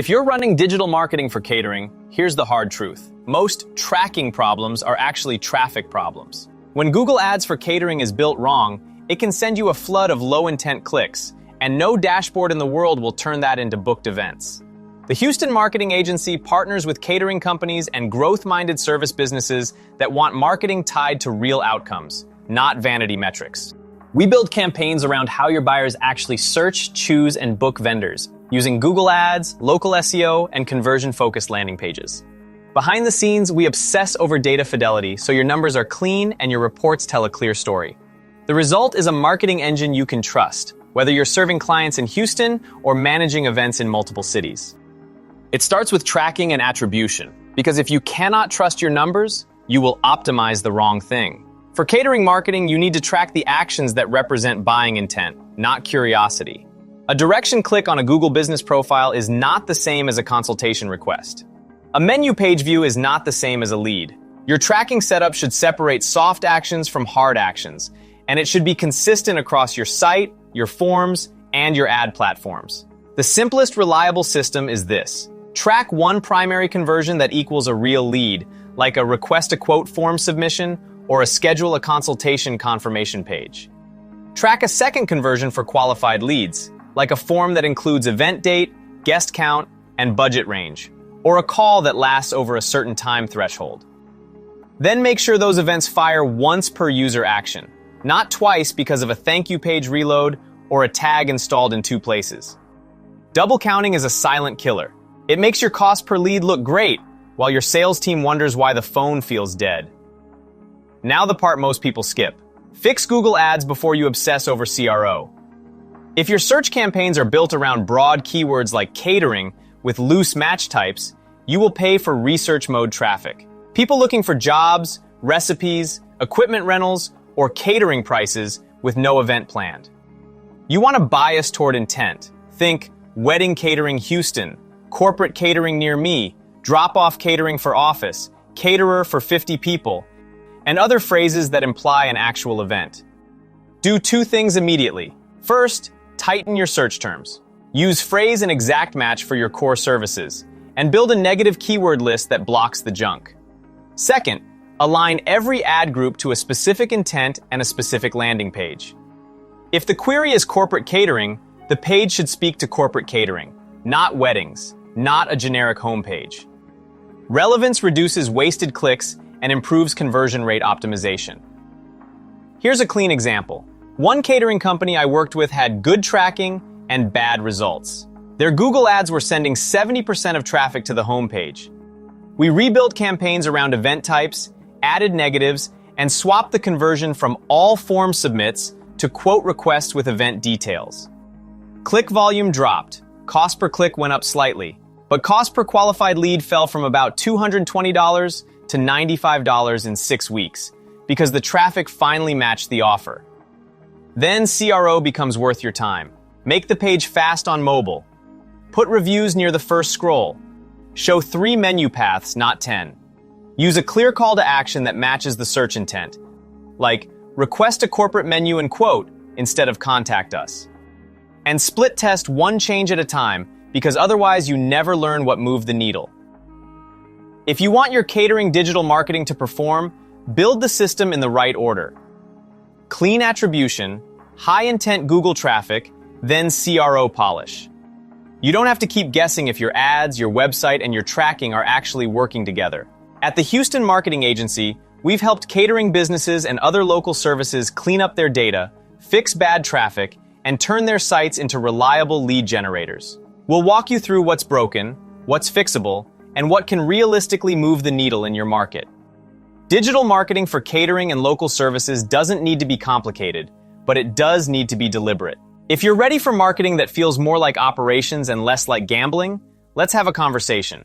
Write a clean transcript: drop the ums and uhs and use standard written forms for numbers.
If you're running digital marketing for catering, here's the hard truth. Most tracking problems are actually traffic problems. When Google Ads for catering is built wrong, it can send you a flood of low-intent clicks, and no dashboard in the world will turn that into booked events. The Houston marketing agency partners with catering companies and growth-minded service businesses that want marketing tied to real outcomes, not vanity metrics. We build campaigns around how your buyers actually search, choose, and book vendors, using Google Ads, local SEO, and conversion-focused landing pages. Behind the scenes, we obsess over data fidelity so your numbers are clean and your reports tell a clear story. The result is a marketing engine you can trust, whether you're serving clients in Houston or managing events in multiple cities. It starts with tracking and attribution, because if you cannot trust your numbers, you will optimize the wrong thing. For catering marketing, you need to track the actions that represent buying intent, not curiosity. A direction click on a Google business profile is not the same as a consultation request. A menu page view is not the same as a lead. Your tracking setup should separate soft actions from hard actions, and it should be consistent across your site, your forms, and your ad platforms. The simplest reliable system is this. Track one primary conversion that equals a real lead, like a request a quote form submission or a schedule a consultation confirmation page. Track a second conversion for qualified leads, like a form that includes event date, guest count, and budget range, or a call that lasts over a certain time threshold. Then make sure those events fire once per user action, not twice because of a thank you page reload or a tag installed in two places. Double counting is a silent killer. It makes your cost per lead look great, while your sales team wonders why the phone feels dead. Now the part most people skip. Fix Google Ads before you obsess over CRO. If your search campaigns are built around broad keywords like catering with loose match types, you will pay for research mode traffic. People looking for jobs, recipes, equipment rentals, or catering prices with no event planned. You want to bias toward intent. Think wedding catering Houston, corporate catering near me, drop-off catering for office, caterer for 50 people, and other phrases that imply an actual event. Do two things immediately. First, tighten your search terms. Use phrase and exact match for your core services, and build a negative keyword list that blocks the junk. Second, align every ad group to a specific intent and a specific landing page. If the query is corporate catering, the page should speak to corporate catering, not weddings, not a generic homepage. Relevance reduces wasted clicks and improves conversion rate optimization. Here's a clean example. One catering company I worked with had good tracking and bad results. Their Google Ads were sending 70% of traffic to the homepage. We rebuilt campaigns around event types, added negatives, and swapped the conversion from all form submits to quote requests with event details. Click volume dropped, cost per click went up slightly, but cost per qualified lead fell from about $220 to $95 in 6 weeks because the traffic finally matched the offer. Then CRO becomes worth your time. Make the page fast on mobile. Put reviews near the first scroll. Show 3 menu paths, not 10. Use a clear call to action that matches the search intent, like request a corporate menu and quote instead of contact us. And split test one change at a time because otherwise you never learn what moved the needle. If you want your catering digital marketing to perform, build the system in the right order. Clean attribution, high-intent Google traffic, then CRO polish. You don't have to keep guessing if your ads, your website, and your tracking are actually working together. At the Houston Marketing Agency, we've helped catering businesses and other local services clean up their data, fix bad traffic, and turn their sites into reliable lead generators. We'll walk you through what's broken, what's fixable, and what can realistically move the needle in your market. Digital marketing for catering and local services doesn't need to be complicated, but it does need to be deliberate. If you're ready for marketing that feels more like operations and less like gambling, let's have a conversation.